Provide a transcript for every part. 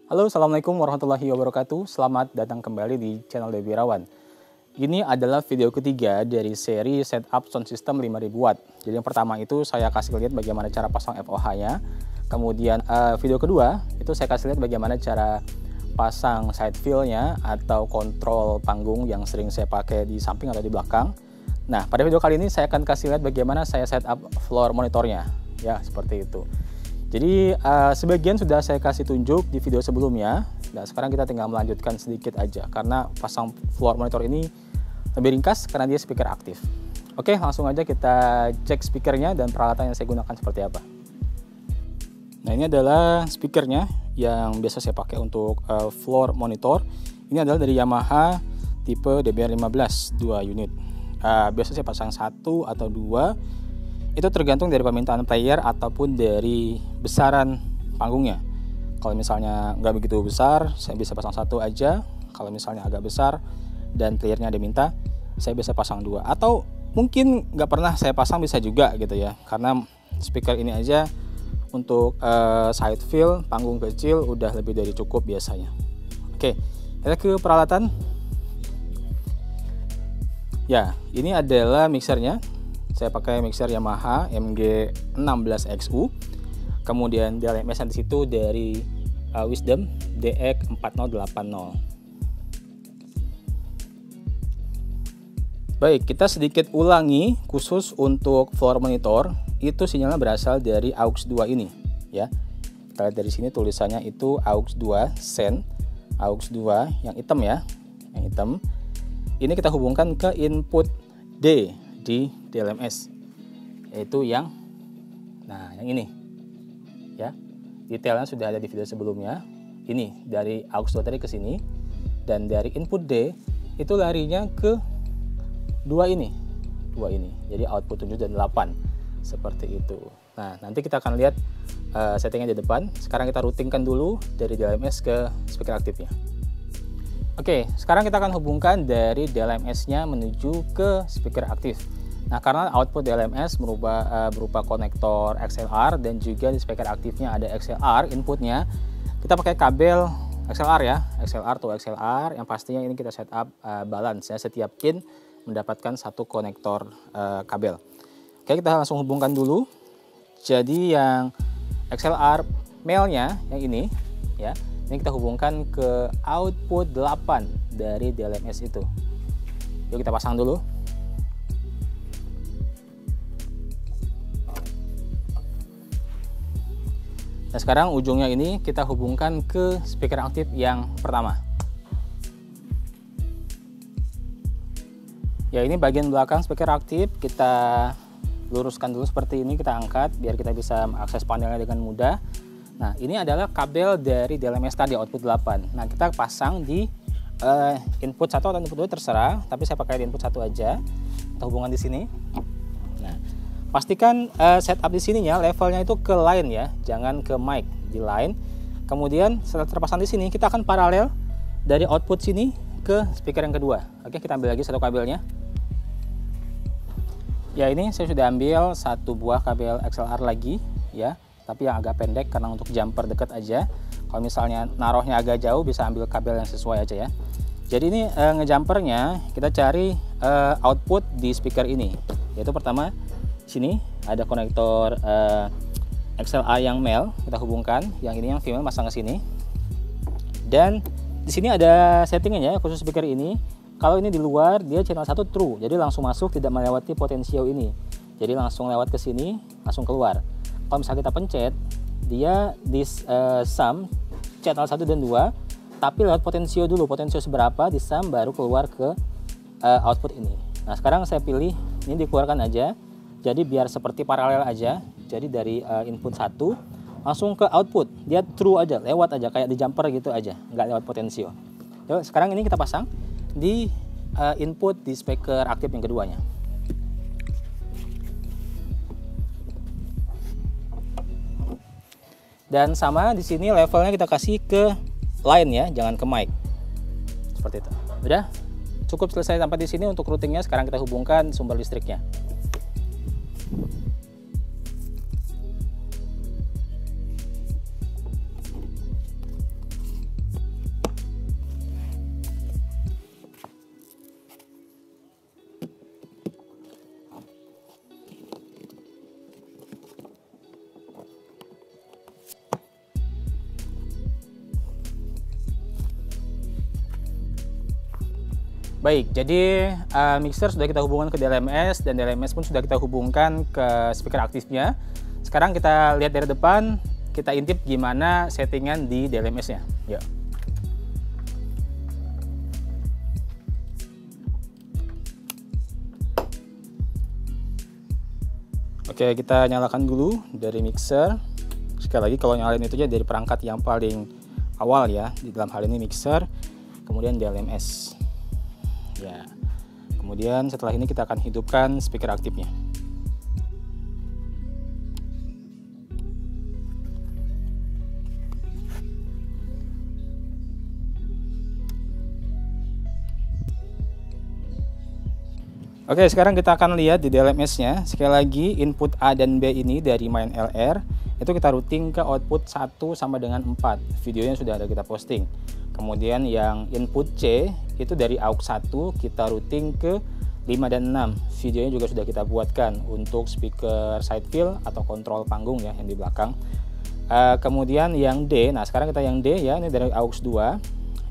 Halo, Assalamualaikum warahmatullahi wabarakatuh. Selamat datang kembali di channel Debbie Irawan. Ini adalah video ketiga dari seri setup sound system 5000 watt. Jadi yang pertama itu saya kasih lihat bagaimana cara pasang FOH-nya. Kemudian video kedua itu saya kasih lihat bagaimana cara pasang side fill-nya atau kontrol panggung yang sering saya pakai di samping atau di belakang. Nah, pada video kali ini saya akan kasih lihat bagaimana saya setup floor monitornya. Ya, seperti itu. Jadi sebagian sudah saya kasih tunjuk di video sebelumnya. Nah, sekarang kita tinggal melanjutkan sedikit aja karena pasang floor monitor ini lebih ringkas karena dia speaker aktif. Oke, langsung aja kita cek speakernya dan peralatan yang saya gunakan seperti apa. Nah, ini adalah speakernya yang biasa saya pakai untuk floor monitor. Ini adalah dari Yamaha tipe DBR15 2 unit. Biasa saya pasang 1 atau 2. Itu tergantung dari permintaan player ataupun dari besaran panggungnya. Kalau misalnya nggak begitu besar, saya bisa pasang 1 aja. Kalau misalnya agak besar dan playernya ada minta, saya bisa pasang 2. Atau mungkin nggak pernah saya pasang bisa juga gitu ya. Karena speaker ini aja untuk side fill, panggung kecil udah lebih dari cukup biasanya. Oke, kita ke peralatan. Ya, ini adalah mixernya. Saya pakai mixer Yamaha MG16XU. Kemudian DLMS di situ dari Wisdom DX4080. Baik, kita sedikit ulangi khusus untuk floor monitor. Itu sinyalnya berasal dari AUX 2 ini, ya. Kita lihat dari sini tulisannya itu AUX 2 sen, AUX 2 yang hitam ya, yang hitam. Ini kita hubungkan ke input D di DLMS, yaitu yang ini ya, detailnya sudah ada di video sebelumnya. Ini dari AUX 2 tadi ke sini, dan dari input D itu larinya ke dua ini, jadi output 7 dan 8 seperti itu. Nah, nanti kita akan lihat settingnya di depan. Sekarang kita routingkan dulu dari DLMS ke speaker aktifnya. Oke, sekarang kita akan hubungkan dari DLMS-nya menuju ke speaker aktif. Nah, karena output DLMS berupa konektor XLR dan juga di speaker aktifnya ada XLR inputnya, kita pakai kabel XLR ya, XLR to XLR, yang pastinya ini kita setup balance ya, setiap pin mendapatkan satu konektor kabel. Oke, kita langsung hubungkan dulu. Jadi yang XLR male-nya yang ini ya, ini kita hubungkan ke output 8 dari DLMS itu. Yuk kita pasang dulu. Nah, sekarang ujungnya ini kita hubungkan ke speaker aktif yang pertama. Ya, ini bagian belakang speaker aktif kita luruskan dulu seperti ini, kita angkat biar kita bisa mengakses panelnya dengan mudah. Nah, ini adalah kabel dari DLMS tadi output 8. Nah, kita pasang di input 1 atau input 2 terserah, tapi saya pakai di input 1 aja. Kita hubungan di sini. Nah, pastikan setup di sininya levelnya itu ke line ya, jangan ke mic, di line. Kemudian setelah terpasang di sini, kita akan paralel dari output sini ke speaker yang kedua. Oke, kita ambil lagi satu kabelnya. Ya, ini saya sudah ambil satu buah kabel XLR lagi ya, tapi yang agak pendek karena untuk jumper dekat aja. Kalau misalnya naruhnya agak jauh bisa ambil kabel yang sesuai aja ya. Jadi ini ngejumpernya kita cari output di speaker ini. Yaitu pertama sini ada konektor XLR yang male, kita hubungkan, yang ini yang female masang ke sini. Dan di sini ada settingnya ya khusus speaker ini. Kalau ini di luar dia channel 1 true, jadi langsung masuk tidak melewati potensio ini. Jadi langsung lewat ke sini, langsung keluar. Kalau misalnya kita pencet, dia di sum channel 1 dan 2, tapi lewat potensio dulu, potensio seberapa di sum baru keluar ke output ini. Nah, sekarang saya pilih ini dikeluarkan aja, jadi biar seperti paralel aja. Jadi dari input 1 langsung ke output, dia true aja, lewat aja kayak di jumper gitu aja, nggak lewat potensio. Yuk, sekarang ini kita pasang di input di speaker aktif yang keduanya. Dan sama di sini levelnya kita kasih ke line ya, jangan ke mic. Seperti itu. Udah, cukup selesai sampai di sini untuk routingnya. Sekarang kita hubungkan sumber listriknya. Baik, jadi mixer sudah kita hubungkan ke DLMS dan DLMS pun sudah kita hubungkan ke speaker aktifnya. Sekarang kita lihat dari depan, kita intip gimana settingan di DLMS-nya. Yuk. Oke, kita nyalakan dulu dari mixer. Sekali lagi kalau nyalain itu aja dari perangkat yang paling awal ya, di dalam hal ini mixer, kemudian DLMS. Ya, kemudian setelah ini kita akan hidupkan speaker aktifnya. Oke, sekarang kita akan lihat di DLMS-nya. Sekali lagi, input A dan B ini dari main LR, itu kita routing ke output 1 sama dengan 4. Videonya sudah ada kita posting. Kemudian yang input C itu dari AUX 1 kita routing ke 5 dan 6. Videonya juga sudah kita buatkan untuk speaker side fill atau kontrol panggung ya yang di belakang. Kemudian yang D, nah sekarang kita yang D ya, ini dari AUX 2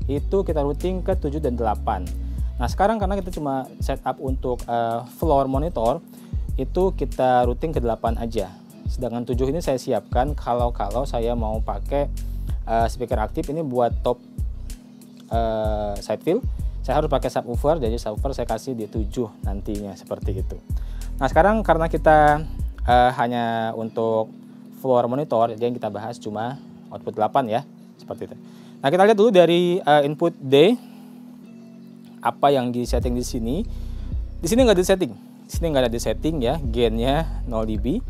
itu kita routing ke 7 dan 8. Nah sekarang karena kita cuma setup untuk floor monitor, itu kita routing ke 8 aja. Sedangkan 7 ini saya siapkan kalau saya mau pakai speaker aktif ini buat top side fill, saya harus pakai subwoofer, jadi subwoofer saya kasih di 7 nantinya seperti itu. Nah sekarang karena kita hanya untuk floor monitor, jadi yang kita bahas cuma output 8 ya, seperti itu. Nah kita lihat dulu dari input D, apa yang di setting di sini. Di sini nggak ada setting, di sini nggak ada di setting ya, gainnya 0 dB,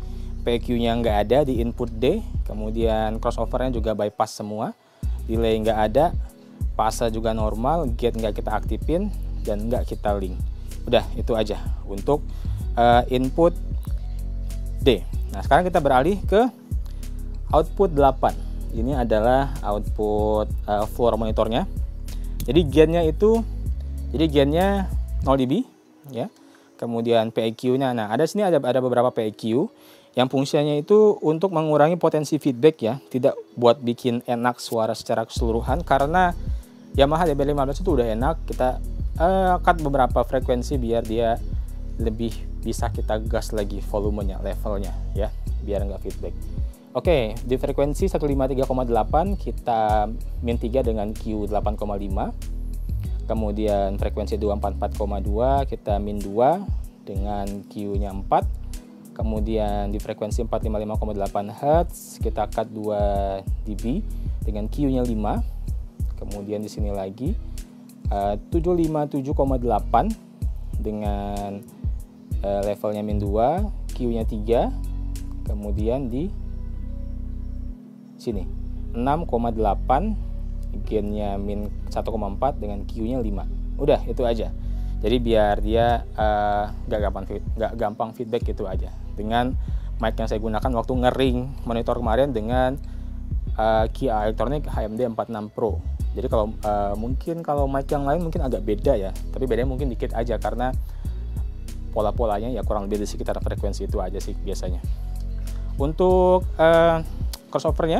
PQ-nya nggak ada di input D, kemudian crossover-nya juga bypass semua, delay nggak ada, fase juga normal, gate nggak kita aktifin dan nggak kita link. Udah itu aja untuk input D. Nah sekarang kita beralih ke output 8. Ini adalah output floor monitornya. Jadi gainnya 0 dB ya. Kemudian PEQ-nya, nah sini ada beberapa PEQ yang fungsinya itu untuk mengurangi potensi feedback ya, tidak buat bikin enak suara secara keseluruhan, karena Yamaha DB500 itu udah enak. Kita cut beberapa frekuensi biar dia lebih bisa kita gas lagi volumenya, levelnya ya, biar nggak feedback. Oke, di frekuensi 153,8 kita min 3 dengan Q 8,5. Kemudian frekuensi 244,2 kita min 2 dengan Q-nya 4. Kemudian di frekuensi 455,8 Hz kita cut 2 dB dengan Q-nya 5. Kemudian di sini lagi 757,8 dengan levelnya min 2, Q-nya 3. Kemudian di sini 6,8, gainnya min 1,4 dengan Q-nya 5. Udah itu aja. Jadi biar dia nggak gampang feedback, itu aja. Dengan mic yang saya gunakan waktu ngering monitor kemarin dengan Kia Electronic HMD 46 Pro. Jadi mungkin kalau mic yang lain mungkin agak beda ya, tapi bedanya mungkin dikit aja karena pola-polanya ya kurang lebih di sekitar frekuensi itu aja sih biasanya. Untuk crossovernya,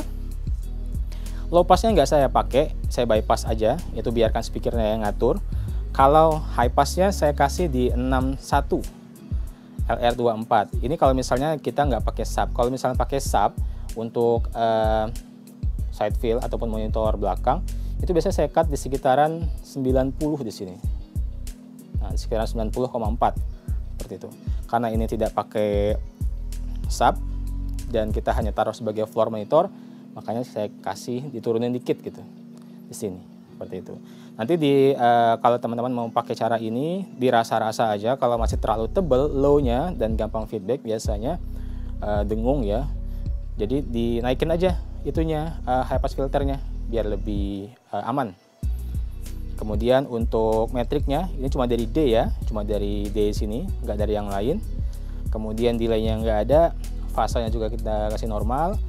low passnya nggak saya pakai, saya bypass aja, itu biarkan speakernya yang ngatur. Kalau high passnya saya kasih di 61 LR24. Ini kalau misalnya kita nggak pakai sub. Kalau misalnya pakai sub untuk side fill ataupun monitor belakang, itu biasanya saya cut di sekitaran 90 di sini. Nah, di sekitaran 90,4 seperti itu. Karena ini tidak pakai sub dan kita hanya taruh sebagai floor monitor, makanya saya kasih diturunin dikit gitu di sini seperti itu. Nanti kalau teman-teman mau pakai cara ini dirasa-rasa aja. Kalau masih terlalu tebal low-nya dan gampang feedback biasanya dengung ya. Jadi dinaikin aja itunya high pass filternya biar lebih aman. Kemudian untuk metriknya ini cuma dari D ya, cuma dari D sini, nggak dari yang lain. Kemudian delay-nya nggak ada, fasenya juga kita kasih normal.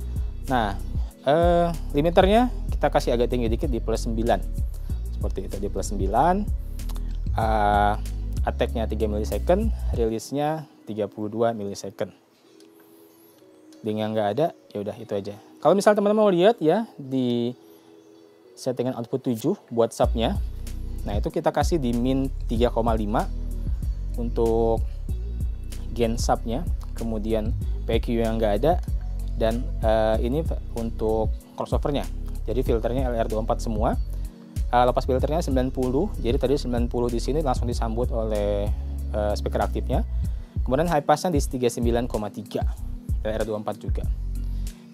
Nah, limiternya kita kasih agak tinggi dikit di plus 9 seperti itu, di plus 9. Attack-nya 3 millisecond, release-nya 32 millisecond. Link yang nggak ada, ya udah itu aja. Kalau misalnya teman-teman mau lihat ya di settingan output 7 buat subnya, Nah, itu kita kasih di min 3,5 untuk gain subnya, kemudian PQ yang nggak ada, dan ini untuk crossovernya. Jadi filternya LR24 semua. Lepas filternya 90, jadi tadi 90 di sini langsung disambut oleh speaker aktifnya. Kemudian high passnya di 39,3 LR24 juga.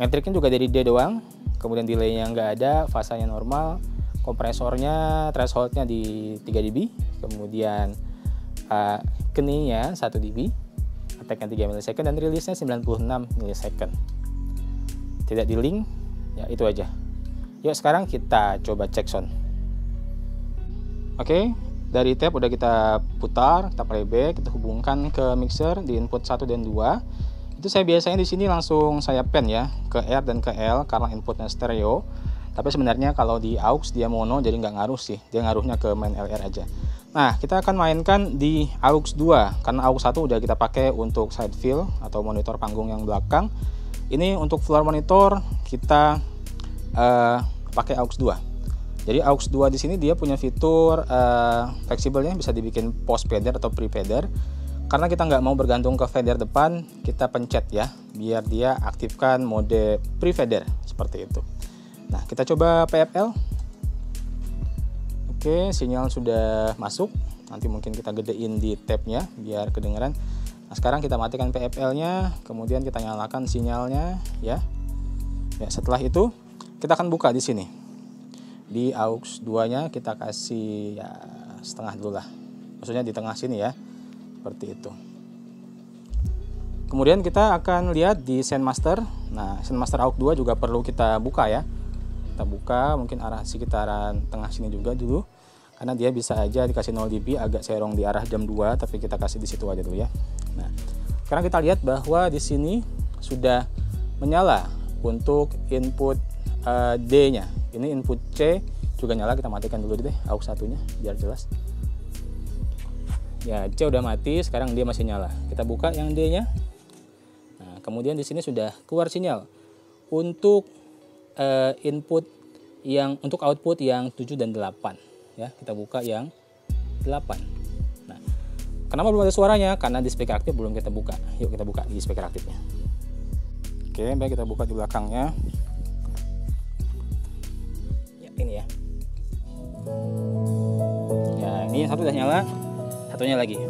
Metriknya juga dari D doang, kemudian delay-nya nggak ada, fasanya normal, kompresornya thresholdnya di 3 dB, kemudian keningnya 1 dB, attack-nya 3 ms, dan rilisnya 96 ms. Tidak di link, ya itu aja. Yuk sekarang kita coba cek sound. Oke, dari tab udah kita putar, kita playback, kita hubungkan ke mixer di input 1 dan 2. Itu saya biasanya di sini langsung saya pen ya, ke R dan ke L karena inputnya stereo. Tapi sebenarnya kalau di aux dia mono, jadi nggak ngaruh sih, dia ngaruhnya ke main LR aja. Nah, kita akan mainkan di aux 2, karena aux 1 udah kita pakai untuk side fill atau monitor panggung yang belakang. Ini untuk floor monitor kita pakai aux 2. Jadi aux 2 di sini dia punya fitur fleksibelnya, bisa dibikin post fader atau pre fader. Karena kita nggak mau bergantung ke fader depan, kita pencet ya, biar dia aktifkan mode pre fader seperti itu. Nah, kita coba PFL. Oke, sinyal sudah masuk. Nanti mungkin kita gedein di tabnya biar kedengeran. Nah, sekarang kita matikan PFL-nya, kemudian kita nyalakan sinyalnya ya. Ya, setelah itu kita akan buka di sini. Di aux 2-nya kita kasih ya setengah dulu lah. Maksudnya di tengah sini ya. Seperti itu. Kemudian kita akan lihat di Sendmaster. Nah, Sendmaster aux 2 juga perlu kita buka ya. Kita buka mungkin arah sekitaran tengah sini juga dulu. Karena dia bisa aja dikasih 0 dB agak serong di arah jam 2, tapi kita kasih di situ aja dulu ya. Nah, sekarang kita lihat bahwa di sini sudah menyala untuk input D-nya. Ini input C juga nyala, kita matikan dulu deh aux 1-nya biar jelas. Ya, C udah mati, sekarang dia masih nyala. Kita buka yang D-nya. Nah, kemudian di sini sudah keluar sinyal untuk untuk output yang 7 dan 8 ya. Kita buka yang 8. Nah, kenapa belum ada suaranya? Karena di speaker aktif belum kita buka. Yuk kita buka di speaker aktifnya. Oke, baik, kita buka di belakangnya. Ini ya. Ya, ini satu udah nyala, satunya lagi.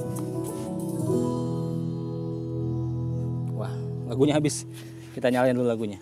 Wah, lagunya habis. Kita nyalain dulu lagunya.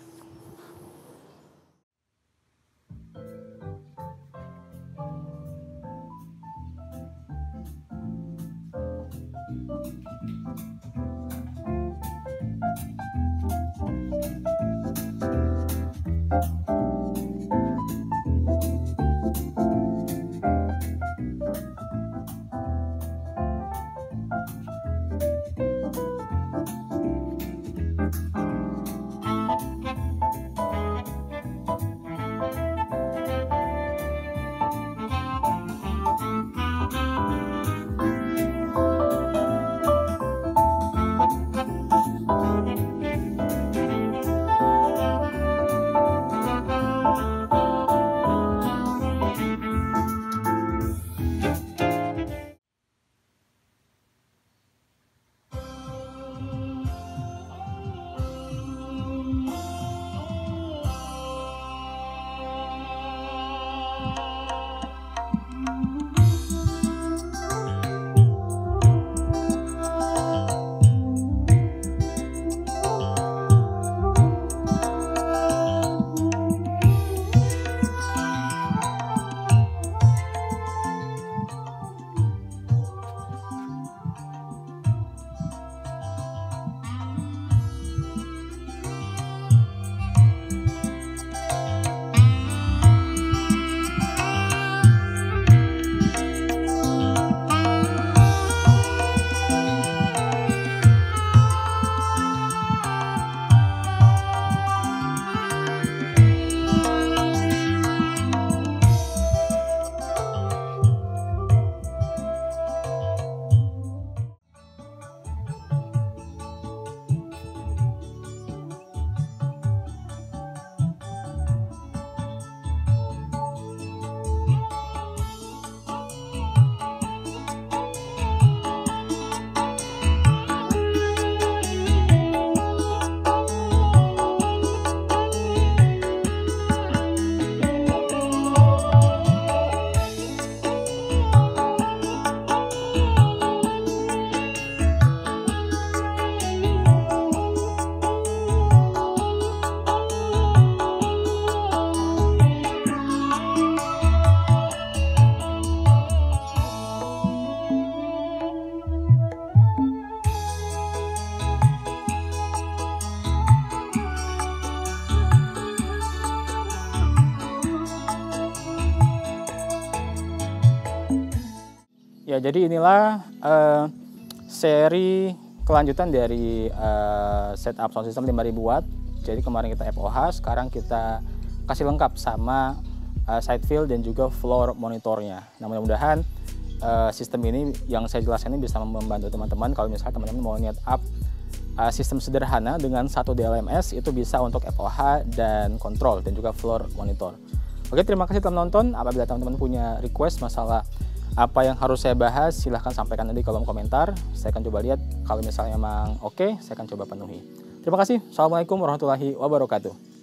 Ya, jadi inilah seri kelanjutan dari setup sound system 5000 watt. Jadi kemarin kita FOH, sekarang kita kasih lengkap sama side fill dan juga floor monitornya. Nah, mudah-mudahan sistem ini yang saya jelaskan ini bisa membantu teman-teman kalau misalnya teman-teman mau niat up sistem sederhana dengan satu DLMS, itu bisa untuk FOH dan kontrol dan juga floor monitor. Oke, terima kasih telah menonton. Apabila teman-teman punya request masalah apa yang harus saya bahas, silahkan sampaikan nanti di kolom komentar. Saya akan coba lihat, kalau misalnya memang oke, saya akan coba penuhi. Terima kasih. Assalamualaikum warahmatullahi wabarakatuh.